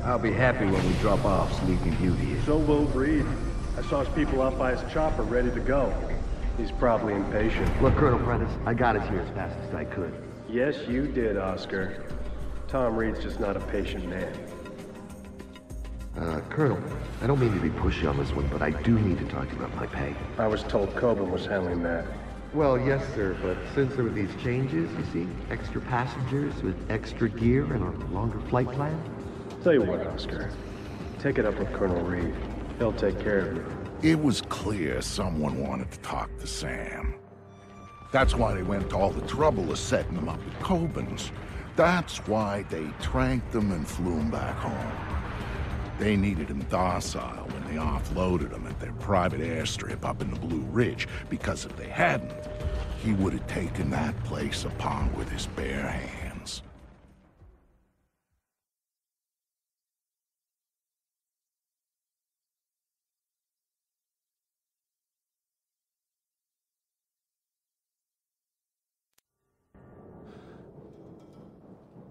I'll be happy when we drop off Sleeping Beauty here. So will Reed. I saw his people out by his chopper ready to go. He's probably impatient. Look, Colonel Prentice, I got us here as fast as I could. Yes, you did, Oscar. Tom Reed's just not a patient man. Colonel, I don't mean to be pushy on this one, but I do need to talk to you about my pay. I was told Coburn was handling that. Well, yes, sir, but since there were these changes, you see, extra passengers with extra gear and a longer flight plan. Tell you what, Oscar. Take it up with Colonel Reed. He'll take care of you. It was clear someone wanted to talk to Sam. That's why they went to all the trouble of setting him up at Coburn's. That's why they tranked him and flew him back home. They needed him docile when they offloaded him at their private airstrip up in the Blue Ridge, because if they hadn't, he would have taken that place upon with his bare hands.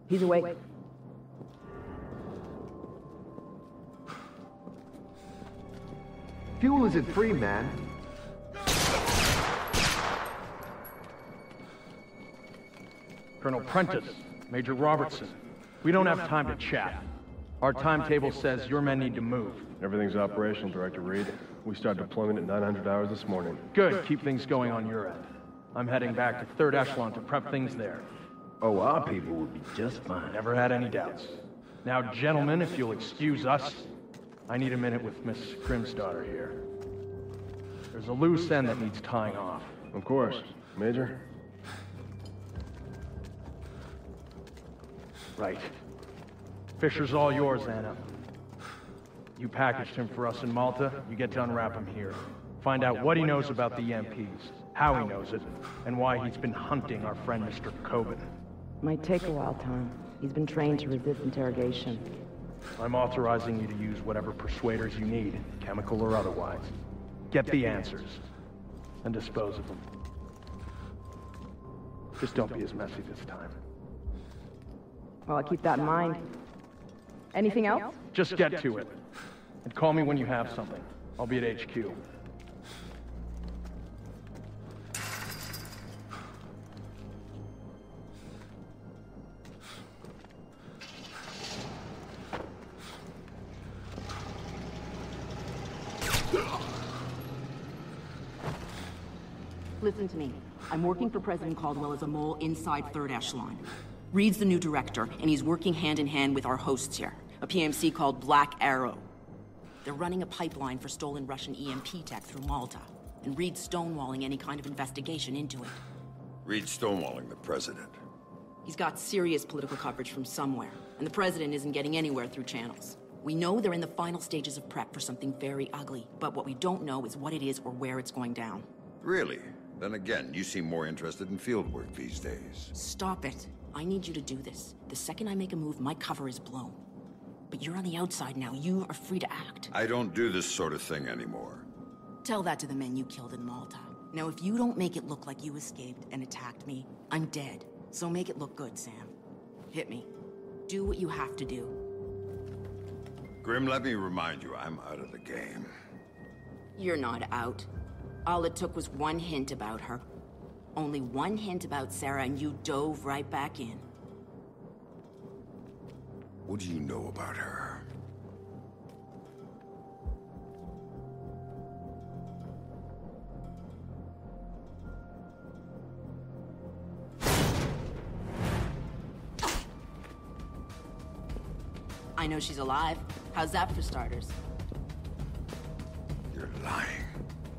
He's awake. Fuel isn't free, man. Colonel Prentice, Major Robertson. We don't have time to chat. Our timetable says your men need to move. Everything's operational, Director Reed. We start deployment at 900 hours this morning. Good, keep things going on your end. I'm heading back to 3rd Echelon to prep things there. Oh, our people will be just fine. Never had any doubts. Now, gentlemen, if you'll excuse us, I need a minute with Miss Grimsdaughter here. There's a loose end that needs tying off. Of course. Major? Right. Fisher's all yours, Anna. You packaged him for us in Malta, you get to unwrap him here. Find out what he knows about the EMPs, how he knows it, and why he's been hunting our friend Mr. Coburn. Might take a while, Tom. He's been trained to resist interrogation. I'm authorizing you to use whatever persuaders you need, chemical or otherwise. Get the answers, and dispose of them. Just don't be as messy this time. Well, I'll keep that in mind. Anything else? Just get to it. And call me when you have something. I'll be at HQ. Listen to me. I'm working for President Caldwell as a mole inside 3rd Echelon. Reed's the new director, and he's working hand in hand with our hosts here, a PMC called Black Arrow. They're running a pipeline for stolen Russian EMP tech through Malta, and Reed's stonewalling any kind of investigation into it. Reed's stonewalling the president. He's got serious political coverage from somewhere, and the president isn't getting anywhere through channels. We know they're in the final stages of prep for something very ugly, but what we don't know is what it is or where it's going down. Really? Then again, you seem more interested in field work these days. Stop it. I need you to do this. The second I make a move, my cover is blown. But you're on the outside now. You are free to act. I don't do this sort of thing anymore. Tell that to the men you killed in Malta. Now, if you don't make it look like you escaped and attacked me, I'm dead. So make it look good, Sam. Hit me. Do what you have to do. Grim, let me remind you, I'm out of the game. You're not out. All it took was one hint about her. Only one hint about Sarah, and you dove right back in. What do you know about her? I know she's alive. How's that for starters? You're lying.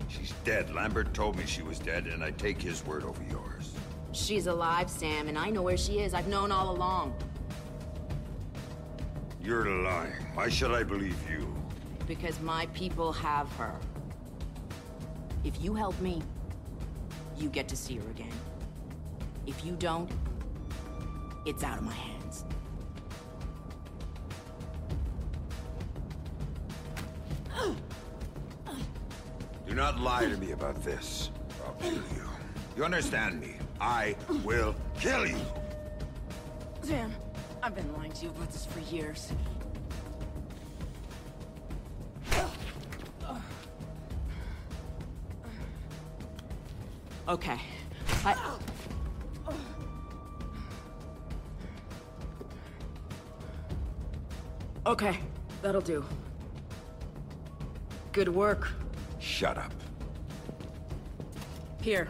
She's dead. Lambert told me she was dead, and I take his word over yours. She's alive, Sam, and I know where she is. I've known all along. You're lying. Why should I believe you? Because my people have her. If you help me, you get to see her again. If you don't, it's out of my hands. Do not lie to me about this, or I'll kill you. You understand me? I will kill you! Sam, I've been lying to you about this for years. Okay. Okay, that'll do. Good work. Shut up. Here.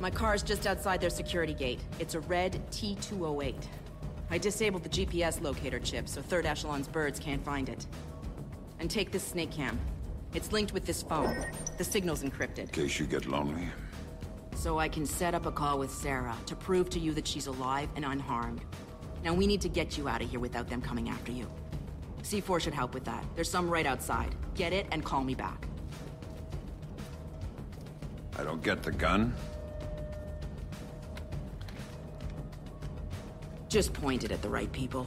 My car's just outside their security gate. It's a red T-208. I disabled the GPS locator chip, so Third Echelon's birds can't find it. And take this snake cam. It's linked with this phone. The signal's encrypted. In case you get lonely. So I can set up a call with Sarah to prove to you that she's alive and unharmed. Now we need to get you out of here without them coming after you. C4 should help with that. There's some right outside. Get it and call me back. I don't get the gun. Just point it at the right people.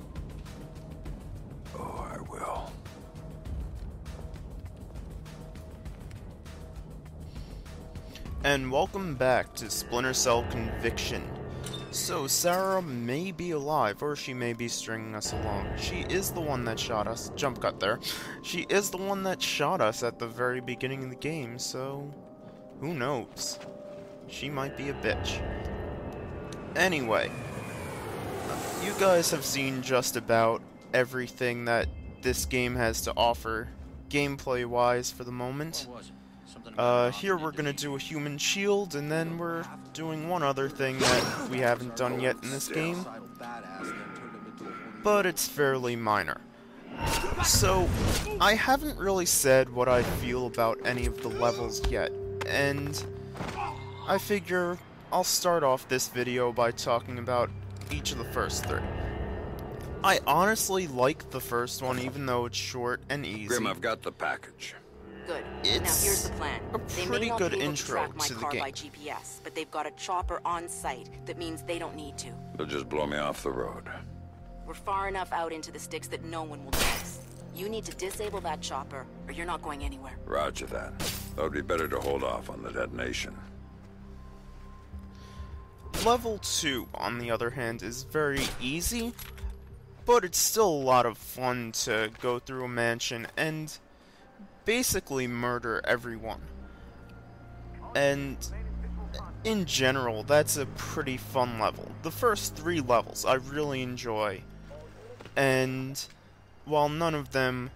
Oh, I will. And welcome back to Splinter Cell Conviction. So, Sarah may be alive, or she may be stringing us along. She is the one that shot us. Jump cut there. She is the one that shot us at the very beginning of the game, so who knows? She might be a bitch. Anyway, you guys have seen just about everything that this game has to offer, gameplay-wise for the moment. Here we're gonna do a human shield, and then we're doing one other thing that we haven't done yet in this game, but it's fairly minor. So, I haven't really said what I feel about any of the levels yet, and I figure I'll start off this video by talking about each of the first three. I honestly like the first one, even though it's short and easy. Grim, I've got the package. Good. It's now here's the plan. a They pretty may not good be able intro to track my to the car game. by GPS, but they've got a chopper on site. That means they don't need to. They'll just blow me off the road. We're far enough out into the sticks that no one will notice. You need to disable that chopper, or you're not going anywhere. Roger that. That would be better to hold off on the detonation. Level 2, on the other hand, is very easy, but it's still a lot of fun to go through a mansion and basically murder everyone. And in general, that's a pretty fun level. The first 3 levels I really enjoy, and while none of them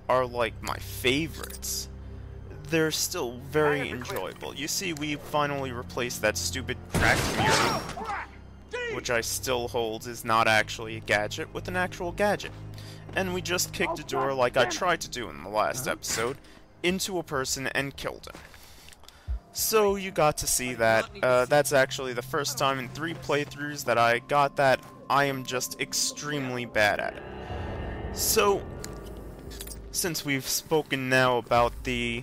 are like my favorites, they're still very enjoyable. You see, we finally replaced that stupid cracked mirror, which I still hold is not actually a gadget, with an actual gadget. And we just kicked a door like I tried to do in the last episode, into a person and killed him. So you got to see that. That's actually the first time in 3 playthroughs that I got that. I am just extremely bad at it. So, since we've spoken now about the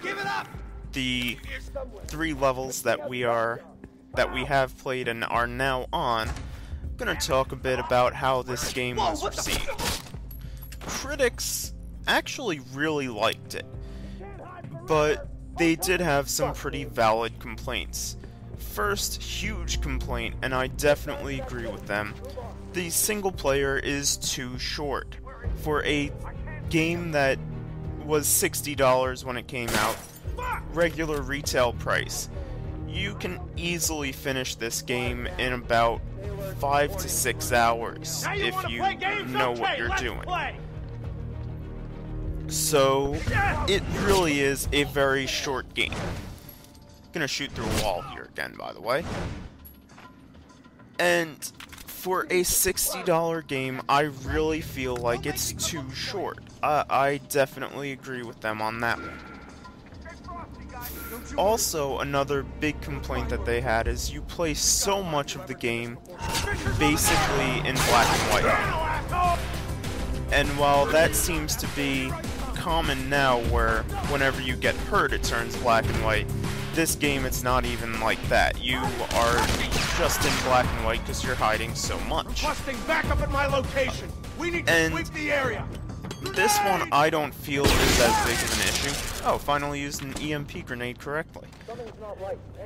3 levels that we have played and are now on, I'm gonna talk a bit about how this game was received. Critics actually really liked it, but they did have some pretty valid complaints. First, huge complaint, and I definitely agree with them, the single player is too short. For a game that was $60 when it came out, regular retail price, you can easily finish this game in about 5 to 6 hours if you know what you're doing. So, it really is a very short game. Gonna shoot through a wall here again, by the way. And for a $60 game, I really feel like it's too short. I definitely agree with them on that one. Also, another big complaint that they had is you play so much of the game basically in black and white. And while that seems to be common now, where whenever you get hurt it turns black and white, this game it's not even like that. You are just in black and white because you're hiding so much. Back up at my location. We need to sweep the area. This one I don't feel is as big of an issue. Oh, finally used an EMP grenade correctly.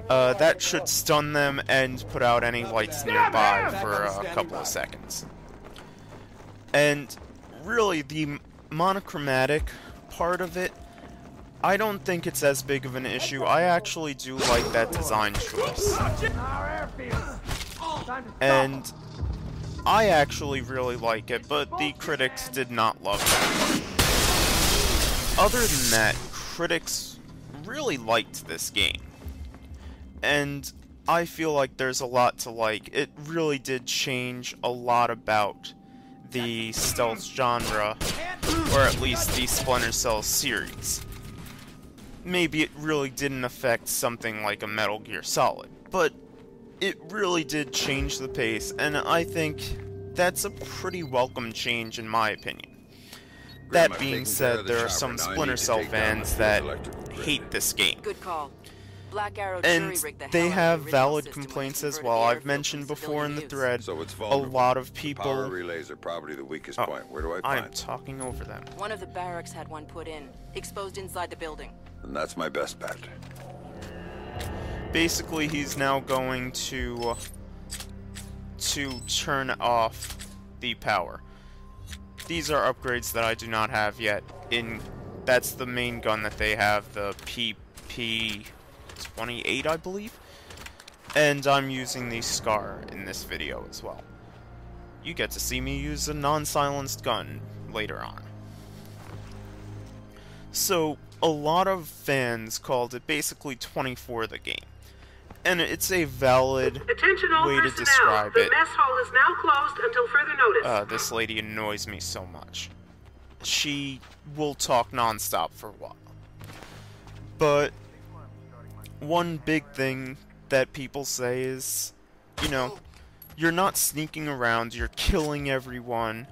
That should stun them and put out any lights nearby for a couple of seconds. And really, the monochromatic part of it, I don't think it's as big of an issue. I actually do like that design choice. And I actually really like it, but the critics did not love it. Other than that, critics really liked this game. And I feel like there's a lot to like. It really did change a lot about the stealth genre, or at least the Splinter Cell series. Maybe it really didn't affect something like a Metal Gear Solid, but it really did change the pace, and I think that's a pretty welcome change in my opinion. That being said, there are some Splinter Cell fans that hate this game. Good call. Black Arrow And jury-rigged the hell they out have of the original valid system complaints and as converted well. the I've Airfield mentioned from before in the civilian thread, So it's a vulnerable. lot of Power people... relays are probably the weakest Oh, point. Where do I I'm find? talking over them. use. One of the barracks had one put in, exposed inside the building. And that's my best bet. Basically, he's now going to turn off the power. These are upgrades that I do not have yet. That's the main gun that they have, the PP-28, I believe. And I'm using the Scar in this video as well. You get to see me use a non-silenced gun later on. So, a lot of fans called it basically 24 the game. And it's a valid way to describe it. The mess hall is now closed until further notice. This lady annoys me so much. She will talk non-stop for a while. But one big thing that people say is, you know, you're not sneaking around, you're killing everyone.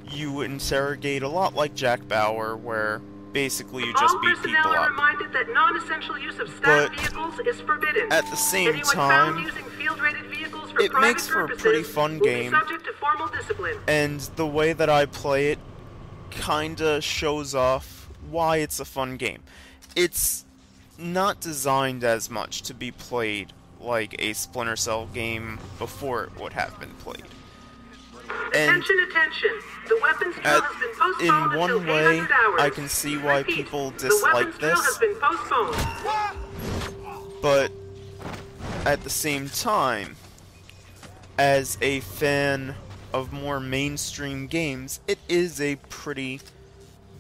You interrogate a lot like Jack Bauer, where basically you just beat people All personnel are up. reminded that non-essential use of staff But vehicles is forbidden. at the same Anyone found time, using field-rated vehicles for it private makes for a purposes pretty fun will be game. subject to formal discipline. And the way that I play it kinda shows off why it's a fun game. It's not designed as much to be played like a Splinter Cell game before it would have been played. And Attention! The weapons drill has been postponed in one until way, 800 hours. I can see why Repeat, people the dislike weapons drill this. has been postponed. But at the same time, as a fan of more mainstream games, it is a pretty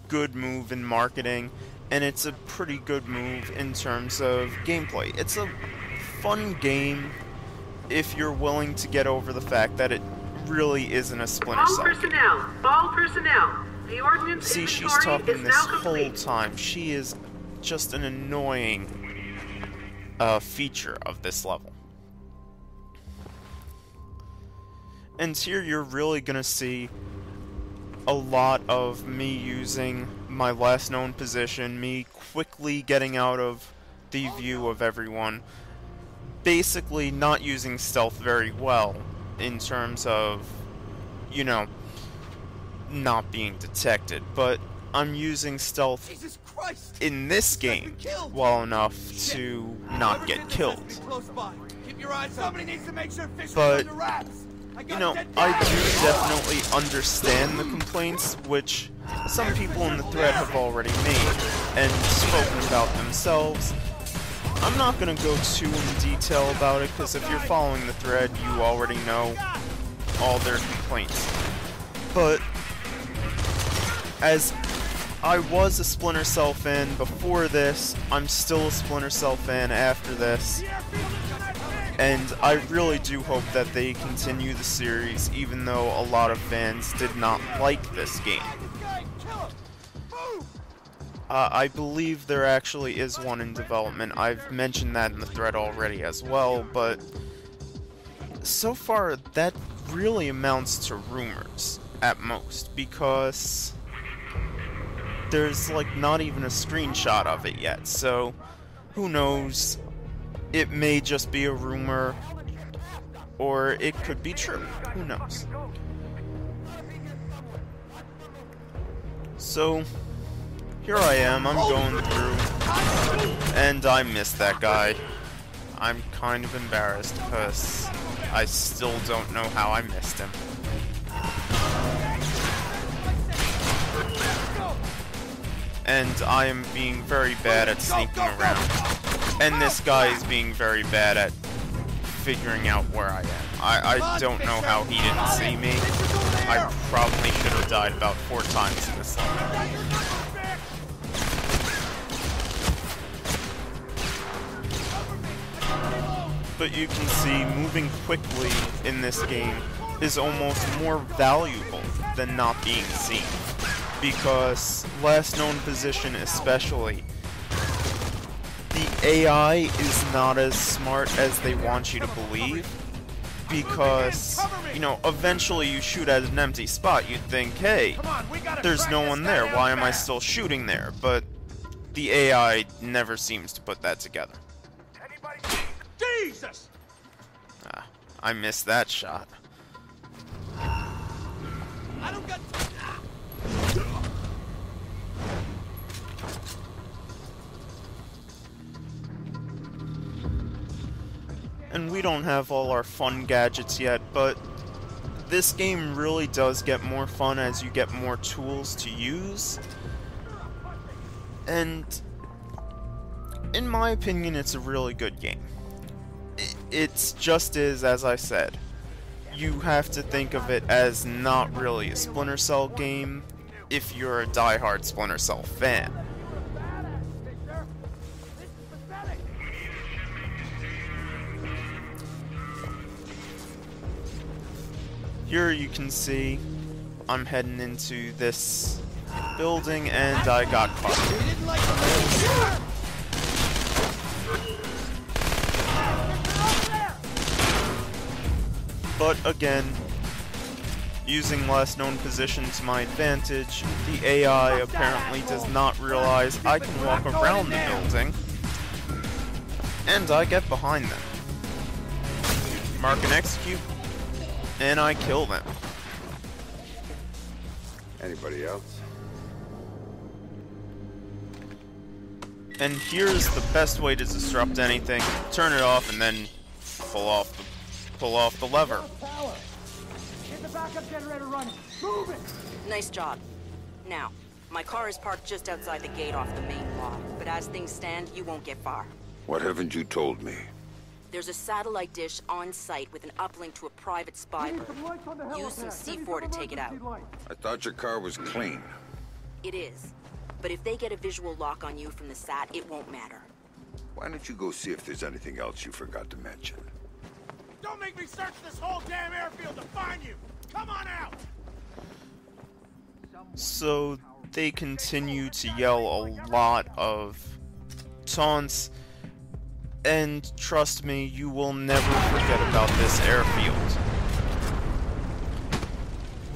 good move in marketing, and it's a pretty good move in terms of gameplay. It's a fun game if you're willing to get over the fact that it really isn't a Splinter Cell game. All personnel. The ordnance See, she's inventory talking is this now whole complete. time. She is just an annoying feature of this level. And here you're really gonna see a lot of me using my last known position, me quickly getting out of the view of everyone, basically not using stealth very well in terms of, you know, not being detected, but I'm using stealth in this game well enough to not get killed. But, you know, I do definitely understand the complaints, which some people in the thread have already made and spoken about themselves. I'm not going to go too in detail about it, because if you're following the thread, you already know all their complaints. But, as I was a Splinter Cell fan before this, I'm still a Splinter Cell fan after this, and I really do hope that they continue the series, even though a lot of fans did not like this game. I believe there actually is one in development. I've mentioned that in the thread already as well, but so far that really amounts to rumors at most, because there's like not even a screenshot of it yet, so who knows? It may just be a rumor, or it could be true. Who knows? So here I am, I'm going through, and I missed that guy. I'm kind of embarrassed, because I still don't know how I missed him. and I am being very bad at sneaking around. And this guy is being very bad at figuring out where I am. I don't know how he didn't see me. I probably should have died about 4 times in this level. But you can see moving quickly in this game is almost more valuable than not being seen. Because last known position especially, the AI is not as smart as they want you to believe. Because, you know, eventually you shoot at an empty spot, you'd think, hey, there's no one there, why am I still shooting there? But the AI never seems to put that together. Jesus! Ah, I missed that shot. I don't got... And we don't have all our fun gadgets yet, but this game really does get more fun as you get more tools to use. And in my opinion, it's a really good game. It's just as I said, you have to think of it as not really a Splinter Cell game if you're a diehard Splinter Cell fan. Here you can see I'm heading into this building and I got caught. But again, using last known position to my advantage, the AI apparently does not realize I can walk around the building, and I get behind them. Mark and execute, and I kill them. Anybody else? And here's the best way to disrupt anything: turn it off and then pull off the lever. Get the backup generator running. Move it. Nice job. Now, my car is parked just outside the gate off the main lot, but as things stand, you won't get far. What haven't you told me? There's a satellite dish on site with an uplink to a private spy room. Use some C4 to take it out. I thought your car was clean. It is. But if they get a visual lock on you from the sat, it won't matter. Why don't you go see if there's anything else you forgot to mention? Don't make me search this whole damn airfield to find you! Come on out! So they continue to yell a lot of taunts, and trust me, you will never forget about this airfield.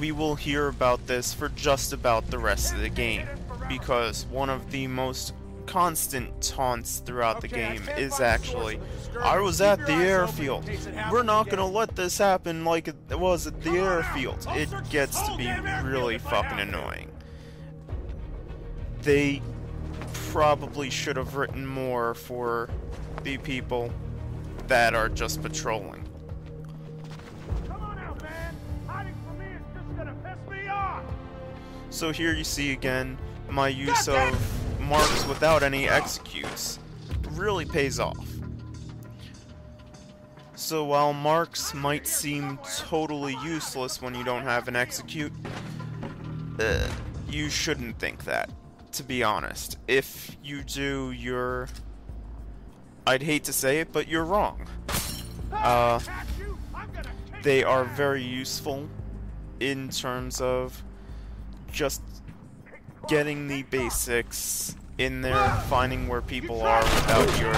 We will hear about this for just about the rest of the game, because one of the most constant taunts throughout the game is actually, I was at the airfield. We're not gonna let this happen like it was at the airfield. It gets to be really fucking annoying. They probably should have written more for the people that are just patrolling. Come on out, man! Hiding from me is just gonna piss me off! So here you see again, my use of marks without any executes really pays off. So while marks might seem totally useless when you don't have an execute, you shouldn't think that, to be honest. If you do, I'd hate to say it, but you're wrong. They are very useful in terms of just getting the basics in there, finding where people are without your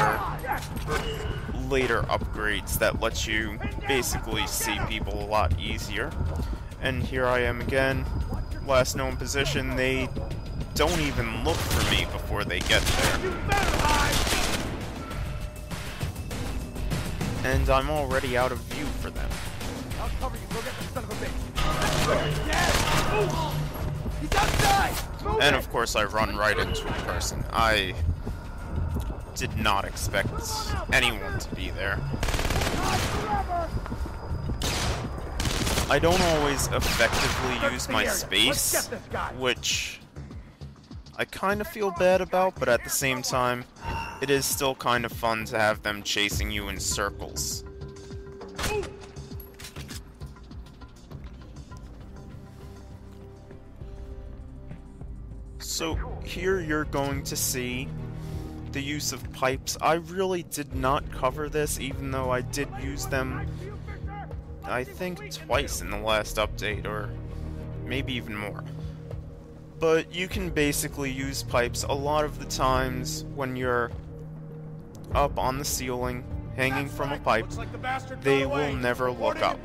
later upgrades that let you basically see people a lot easier. And here I am again, last known position. They don't even look for me before they get there. And I'm already out of view for them. I'll cover you. Go get the son of a bitch. He's outside! And of course I run right into a person. I did not expect anyone to be there. I don't always effectively use my space, which I kind of feel bad about, but at the same time, it is still kind of fun to have them chasing you in circles. So here you're going to see the use of pipes. I really did not cover this, even though I did use them, I think, twice in the last update, or maybe even more. But you can basically use pipes a lot of the times when you're up on the ceiling, hanging from a pipe. They will never look up,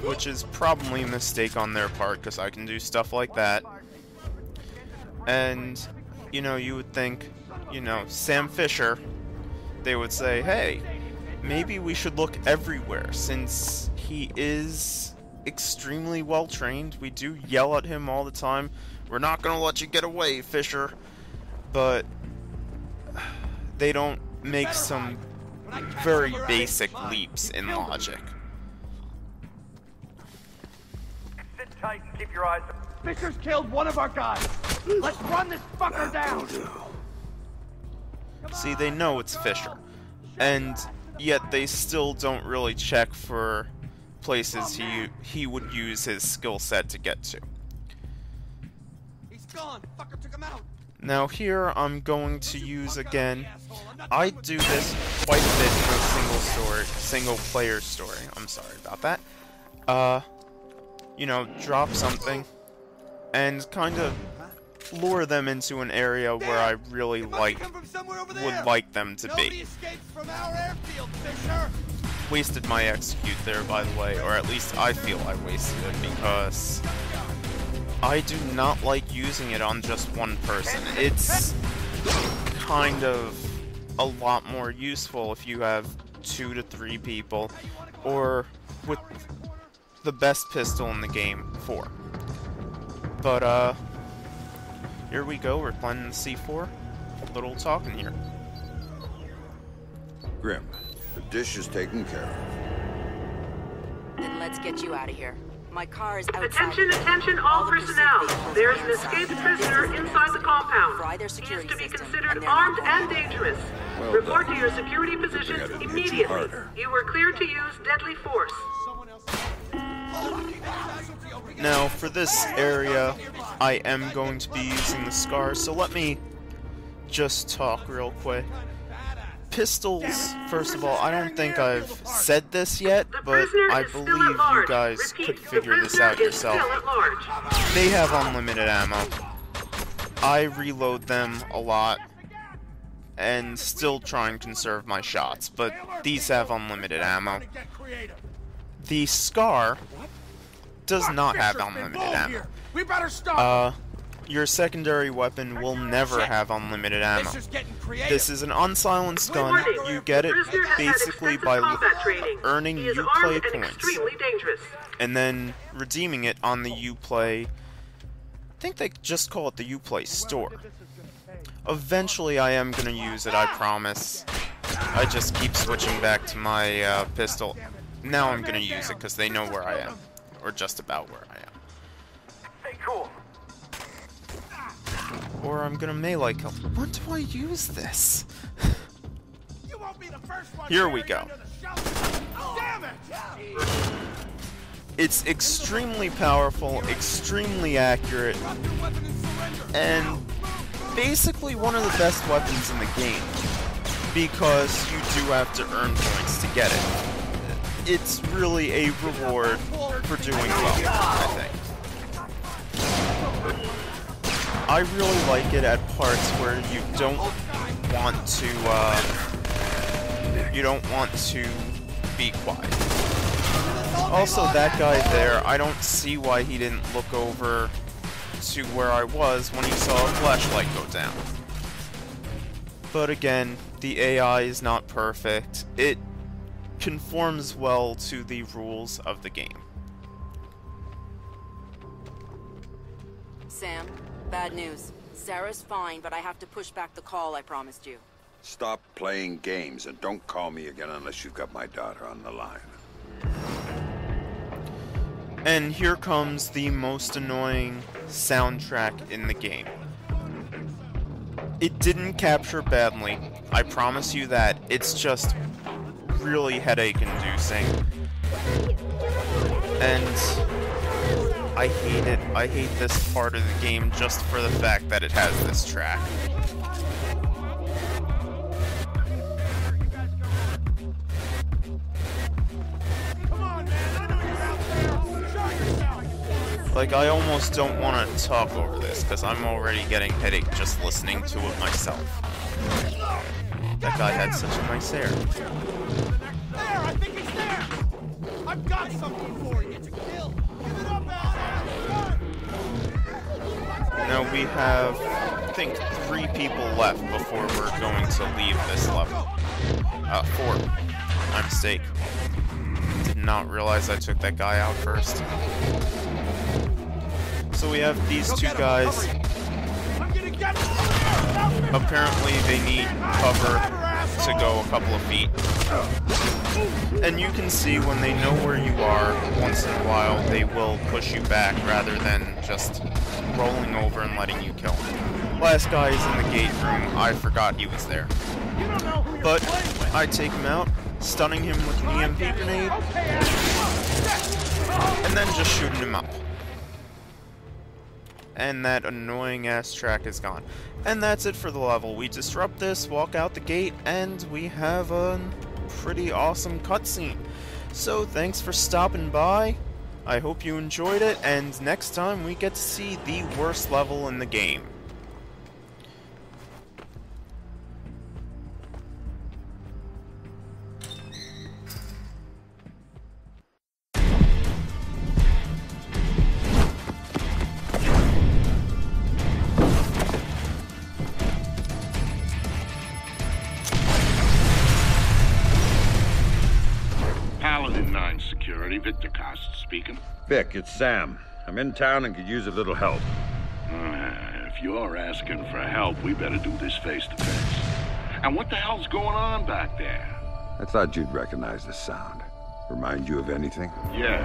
which is probably a mistake on their part, because I can do stuff like that. And, you know, you would think, you know, Sam Fisher, they would say, hey, maybe we should look everywhere, since he is extremely well trained. We do yell at him all the time, we're not gonna let you get away, Fisher. But they don't make some very basic leaps in logic. Sit tight and keep your eyes up. Fisher's killed one of our guys. Let's run this fucker down. See, they know it's Fisher, and yet they still don't really check for places he would use his skill set to get to. He's gone. Fucker took him out. Now here I'm going to use again. I do this quite a bit in a single player story. I'm sorry about that. You know, drop something and kind of lure them into an area where I really would like them to be. Wasted my execute there, by the way, or at least I feel I wasted it, because I do not like using it on just one person. It's kind of a lot more useful if you have 2 to 3 people, or with the best pistol in the game, 4. But, here we go, we're planning the C4. A little talking here. Grim, the dish is taken care of. Then let's get you out of here. My car is outside. Attention, attention, all personnel. There is an escaped prisoner inside the compound. He is to be considered armed and dangerous. Report to your security positions immediately. You were cleared to use deadly force. Now, for this area, I am going to be using the SCAR, so let me just talk real quick. Pistols, first of all, I don't think I've said this yet, but I believe you guys could figure this out yourself. They have unlimited ammo. I reload them a lot, and still try and conserve my shots, but these have unlimited ammo. The SCAR does not have unlimited ammo. We better stop. Your secondary weapon will never have unlimited ammo. This is an unsilenced gun. You get it basically by earning Uplay points, and then redeeming it on the Uplay. I think they just call it the Uplay store. Eventually I am going to use it, I promise. I just keep switching back to my pistol. Now I'm going to use it because they know where I am. Or just about where I am. Stay cool. Or I'm gonna melee kill. When do I use this? You won't be the first one. Here we go. Damn it! It's extremely powerful, extremely accurate, and basically one of the best weapons in the game, because you do have to earn points to get it. It's really a reward for doing well, I think. I really like it at parts where you don't want to be quiet. Also, that guy there, I don't see why he didn't look over to where I was when he saw a flashlight go down. But again, the AI is not perfect. It conforms well to the rules of the game. Sam, bad news. Sarah's fine, but I have to push back the call I promised you. Stop playing games and don't call me again unless you've got my daughter on the line. And here comes the most annoying soundtrack in the game. It didn't capture badly. I promise you that. It's just really headache-inducing. And I hate it. I hate this part of the game just for the fact that it has this track. Like, I almost don't want to talk over this, because I'm already getting headache just listening to it myself. That guy had such a nice hair. There! I think it's there! I've got something for you! It's a kill! Give it up, Al! Now we have, I think, 3 people left before we're going to leave this level. 4. My mistake. Did not realize I took that guy out first. So we have these 2 guys. Apparently they need cover to go a couple of feet. And you can see when they know where you are, once in a while they will push you back rather than just rolling over and letting you kill him. Last guy is in the gate room. I forgot he was there. But I take him out, stunning him with an EMP grenade, and then just shooting him up. And that annoying ass track is gone. And that's it for the level. We disrupt this, walk out the gate, and we have a pretty awesome cutscene. So thanks for stopping by. I hope you enjoyed it, and next time we get to see the worst level in the game. Security, Victor Cost speaking. Vic, it's Sam. I'm in town and could use a little help. If you're asking for help, we better do this face to face. And what the hell's going on back there? I thought you'd recognize the sound. Remind you of anything? Yeah.